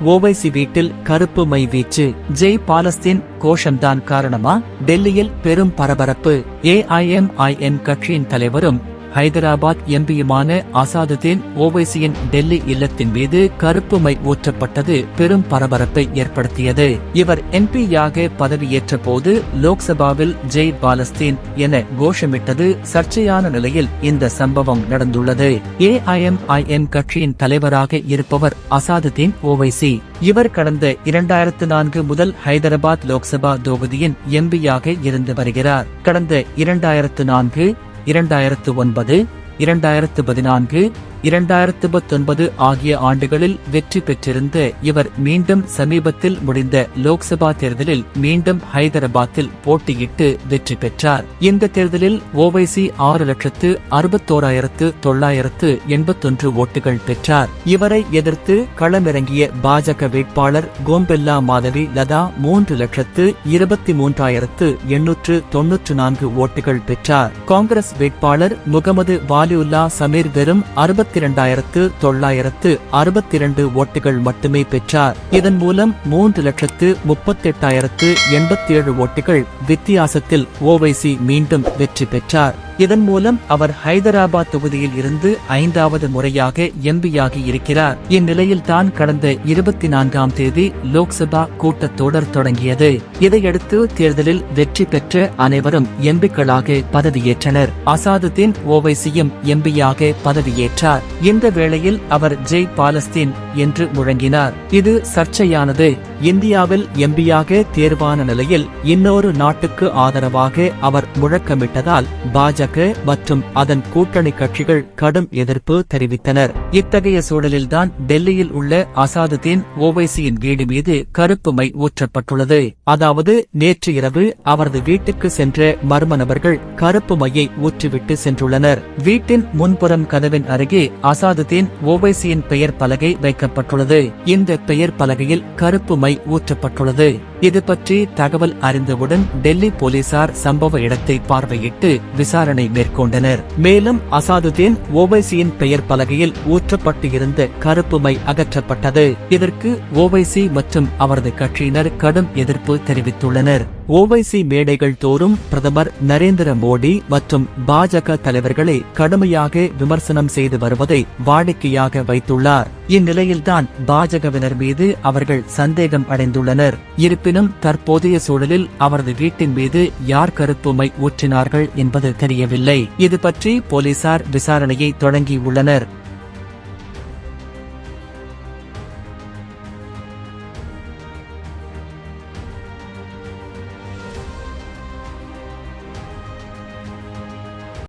ஓவைசி வீட்டில் கருப்பு மை வீச்சு. ஜெய் பாலஸ்தீன் கோஷம்தான் காரணமா? டெல்லியில் பெரும் பரபரப்பு. ஏஐஎம்ஐஎம் கட்சியின் தலைவரும் ஹைதராபாத் எம்பியுமான அசாதுதீன் ஓவைசியின் டெல்லி இல்லத்தின் மீது கருப்பு மை ஊற்றப்பட்டது பெரும் பரபரப்பை ஏற்படுத்தியது. இவர் எம்பியாக பதவியேற்ற போது லோக்சபாவில் ஜெய் பாலஸ்தீன் என கோஷமிட்டது சர்ச்சையான நிலையில் இந்த சம்பவம் நடந்துள்ளது. ஏஐஎம்ஐஎம் கட்சியின் தலைவராக இருப்பவர் அசாதுதீன் ஓவைசி. இவர் கடந்த 2004 முதல் ஹைதராபாத் லோக்சபா தொகுதியின் எம்பியாக இருந்து வருகிறார். கடந்த 2004, 2009, 2014, 2019 ஆகிய ஆண்டுகளில் வெற்றி பெற்றிருந்த இவர் மீண்டும் சமீபத்தில் முடிந்த லோக்சபா தேர்தலில் மீண்டும் ஹைதராபாத்தில் போட்டியிட்டு வெற்றி பெற்றார். இந்த தேர்தலில் ஓவைசி 6,61,981 ஓட்டுகள் பெற்றார். இவரை எதிர்த்து களமிறங்கிய பாஜக வேட்பாளர் கோம்பெல்லா மாதவி லதா 3,23,894 ஓட்டுகள் பெற்றார். காங்கிரஸ் வேட்பாளர் முகமது வாலியுல்லா சமீர் வெறும் 62,962 ஓட்டுகள் மட்டுமே பெற்றார். இதன் மூலம் 3,38,087 ஓட்டுகள் வித்தியாசத்தில் ஓவைசி மீண்டும் வெற்றி பெற்றார். இதன் மூலம் அவர் ஹைதராபாத் தொகுதியில் இருந்து 5வது முறையாக எம்பியாகி இருக்கிறார். இந்நிலையில் தான் கடந்த 24ஆம் தேதி லோக்சபா கூட்டத்தொடர் தொடங்கியது. இதையடுத்து தேர்தலில் வெற்றி பெற்ற அனைவரும் எம்பிக்களாக பதவியேற்றனர். அசாதுதீன் ஓவைசியும் எம்பியாக பதவியேற்றார். இந்த வேளையில் அவர் ஜெய் பாலஸ்தீன் என்று முழங்கினார். இது சர்ச்சையானது. இந்தியாவில் எம்பியாக தேர்வான நிலையில் இன்னொரு நாட்டுக்கு ஆதரவாக அவர் முழக்கமிட்டதால் பாஜக மற்றும் அதன் கூட்டணி கட்சிகள் கடும் எதிர்ப்பு தெரிவித்தனர். இத்தகைய சூழலில்தான் டெல்லியில் உள்ள அசாதுதீன் ஓவைசியின் வீடு மீது கருப்பு மை ஊற்றப்பட்டுள்ளது. அதாவது நேற்று இரவு அவரது வீட்டுக்கு சென்ற மர்ம நபர்கள் கருப்பு மையை ஊற்றிவிட்டு சென்றுள்ளனர். வீட்டின் முன்புறம் கதவின் அருகே அசாதுதீன் ஓவைசியின் பெயர் பலகை வைக்கப்பட்டுள்ளது. இந்த பெயர் பலகையில் கருப்பு மை ஊற்றப்பட்டுள்ளது. இது பற்றி தகவல் அறிந்தவுடன் டெல்லி போலீசார் சம்பவ இடத்தை பார்வையிட்டு விசாரணை மேற்கொண்டனர். மேலும் அசாதுதீன் ஓவைசியின் பெயர் பலகையில் ஊற்றப்பட்டு இருந்த கருப்பு மை அகற்றப்பட்டது. இதற்கு ஓவைசி மற்றும் அவரது கட்சியினர் கடும் எதிர்ப்பு தெரிவித்துள்ளனர். ஓவைசி மேடைகள் தோறும் பிரதமர் நரேந்திர மோடி மற்றும் பாஜக தலைவர்களை கடுமையாக விமர்சனம் செய்து வருவதை வாடிக்கையாக வைத்துள்ளார். இந்நிலையில்தான் பாஜகவினர் மீது அவர்கள் சந்தேகம் அடைந்துள்ளனர். இருப்பினும் தற்போதைய சூழலில் அவரது வீட்டின் மீது யார் கருப்பு மை ஊற்றினார்கள் என்பது தெரியவில்லை. இது பற்றி போலீசார் விசாரணையை தொடங்கியுள்ளனர்.